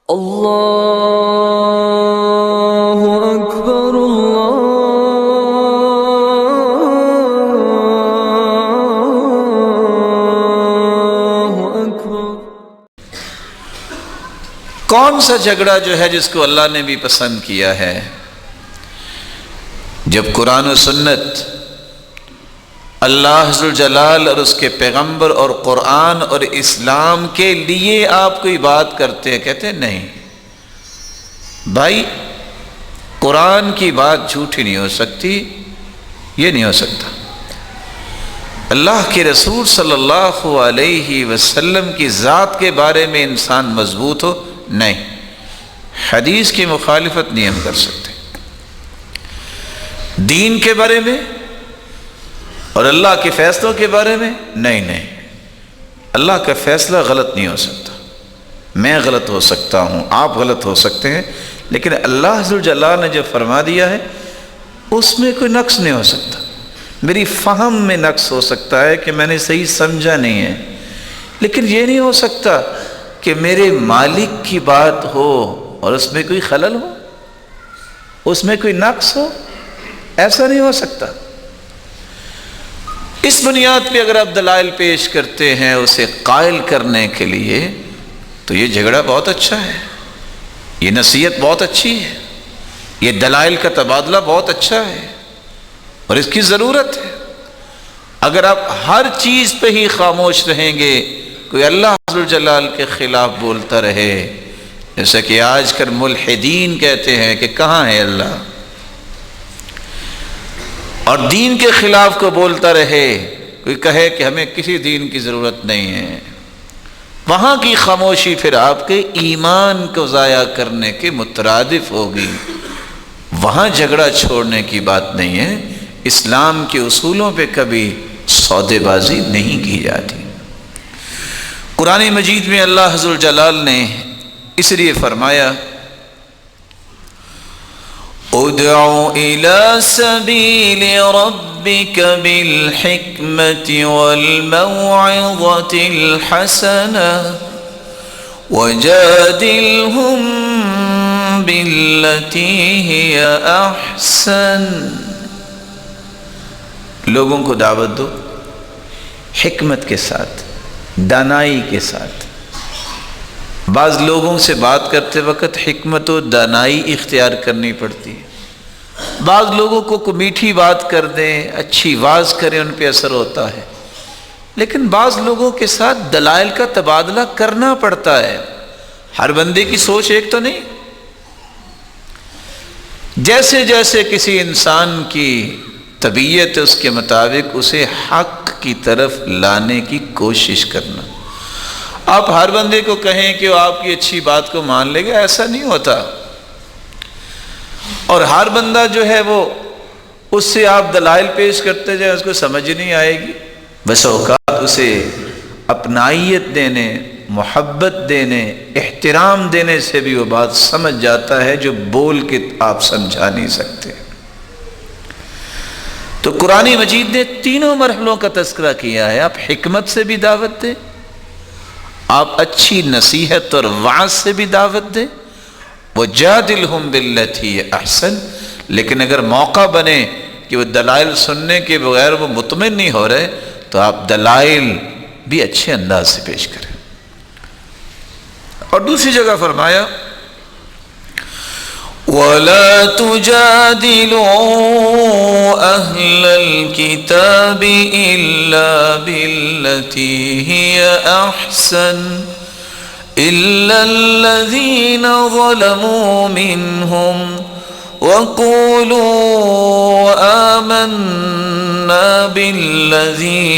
اللہ اکبر اللہ اکبر۔ کون سا جھگڑا جو ہے جس کو اللہ نے بھی پسند کیا ہے؟ جب قرآن و سنت اللہ ذوالجلال اور اس کے پیغمبر اور قرآن اور اسلام کے لیے آپ کوئی بات کرتے ہیں، کہتے ہیں نہیں بھائی قرآن کی بات جھوٹی نہیں ہو سکتی، یہ نہیں ہو سکتا۔ اللہ کے رسول صلی اللہ علیہ وسلم کی ذات کے بارے میں انسان مضبوط ہو، نہیں، حدیث کی مخالفت نہیں ہم کر سکتے، دین کے بارے میں اور اللہ کے فیصلوں کے بارے میں نہیں، اللہ کا فیصلہ غلط نہیں ہو سکتا، میں غلط ہو سکتا ہوں، آپ غلط ہو سکتے ہیں، لیکن اللہ ذوالجلال نے جو فرما دیا ہے اس میں کوئی نقص نہیں ہو سکتا۔ میری فہم میں نقص ہو سکتا ہے کہ میں نے صحیح سمجھا نہیں ہے، لیکن یہ نہیں ہو سکتا کہ میرے مالک کی بات ہو اور اس میں کوئی خلل ہو، اس میں کوئی نقص ہو، ایسا نہیں ہو سکتا۔ اس بنیاد پہ اگر آپ دلائل پیش کرتے ہیں اسے قائل کرنے کے لیے تو یہ جھگڑا بہت اچھا ہے، یہ نصیحت بہت اچھی ہے، یہ دلائل کا تبادلہ بہت اچھا ہے اور اس کی ضرورت ہے۔ اگر آپ ہر چیز پہ ہی خاموش رہیں گے، کوئی اللہ ذوالجلال کے خلاف بولتا رہے، جیسا کہ آج کل ملحدین کہتے ہیں کہ کہاں ہے اللہ، اور دین کے خلاف کو بولتا رہے، کوئی کہے کہ ہمیں کسی دین کی ضرورت نہیں ہے، وہاں کی خاموشی پھر آپ کے ایمان کو ضائع کرنے کے مترادف ہوگی، وہاں جھگڑا چھوڑنے کی بات نہیں ہے۔ اسلام کے اصولوں پہ کبھی سودے بازی نہیں کی جاتی۔ قرآن مجید میں اللہ ذوالجلال نے اس لیے فرمایا ادعو الى سبیل ربک بالحکمت والموعظۃ الحسنہ وجادلہم باللتی ہی احسن۔ لوگوں کو دعوت دو حکمت کے ساتھ، دانائی کے ساتھ۔ بعض لوگوں سے بات کرتے وقت حکمت و دانائی اختیار کرنی پڑتی ہے، بعض لوگوں کو میٹھی بات کر دیں، اچھی واز کریں، ان پہ اثر ہوتا ہے، لیکن بعض لوگوں کے ساتھ دلائل کا تبادلہ کرنا پڑتا ہے۔ ہر بندے کی سوچ ایک تو نہیں، جیسے جیسے کسی انسان کی طبیعت اس کے مطابق اسے حق کی طرف لانے کی کوشش کرنا۔ آپ ہر بندے کو کہیں کہ وہ آپ کی اچھی بات کو مان لے گا، ایسا نہیں ہوتا، اور ہر بندہ جو ہے وہ اس سے آپ دلائل پیش کرتے جائیں اس کو سمجھ نہیں آئے گی۔ بس اوقات اسے اپنائیت دینے، محبت دینے، احترام دینے سے بھی وہ بات سمجھ جاتا ہے جو بول کے آپ سمجھا نہیں سکتے۔ تو قرآن مجید نے تینوں مرحلوں کا تذکرہ کیا ہے۔ آپ حکمت سے بھی دعوت دیں، آپ اچھی نصیحت اور وعظ سے بھی دعوت دیں، وَجَادِلْهُمْ بِالَّتِي احسن، لیکن اگر موقع بنے کہ وہ دلائل سننے کے بغیر وہ مطمئن نہیں ہو رہے تو آپ دلائل بھی اچھے انداز سے پیش کریں۔ اور دوسری جگہ فرمایا وَلَا تُجَادِلُوا أَهْلَ الْكِتَابِ إِلَّا بِالَّتِي هِيَ أَحْسَنُ إِلَّا الَّذِينَ ظَلَمُوا مِنْهُمْ وَقُولُوا آمَنَّا بِالَّذِي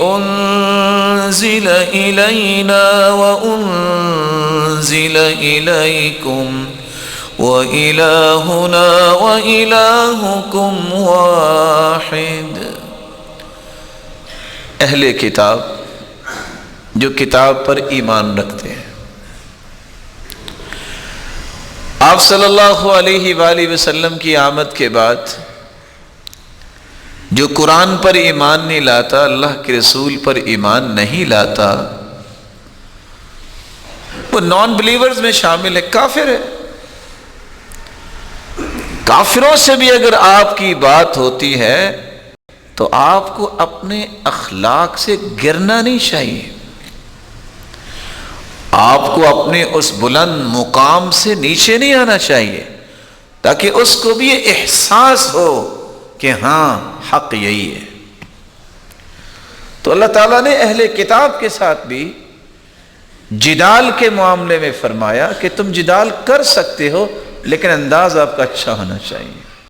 أُنزِلَ إِلَيْنَا وَأُنزِلَ إِلَيْكُمْ وَإِلَٰهُنَا وَإِلَٰهُكُمْ وَاحِدٌ۔ اہل کتاب جو کتاب پر ایمان رکھتے ہیں، آپ صلی اللہ علیہ وآلہ وسلم کی آمد کے بعد جو قرآن پر ایمان نہیں لاتا، اللہ کے رسول پر ایمان نہیں لاتا، وہ نان بلیورز میں شامل ہے، کافر ہے۔ کافروں سے بھی اگر آپ کی بات ہوتی ہے تو آپ کو اپنے اخلاق سے گرنا نہیں چاہیے، آپ کو اپنے اس بلند مقام سے نیچے نہیں آنا چاہیے، تاکہ اس کو بھی یہ احساس ہو کہ ہاں حق یہی ہے۔ تو اللہ تعالیٰ نے اہل کتاب کے ساتھ بھی جدال کے معاملے میں فرمایا کہ تم جدال کر سکتے ہو، لیکن انداز آپ کا اچھا ہونا چاہیے۔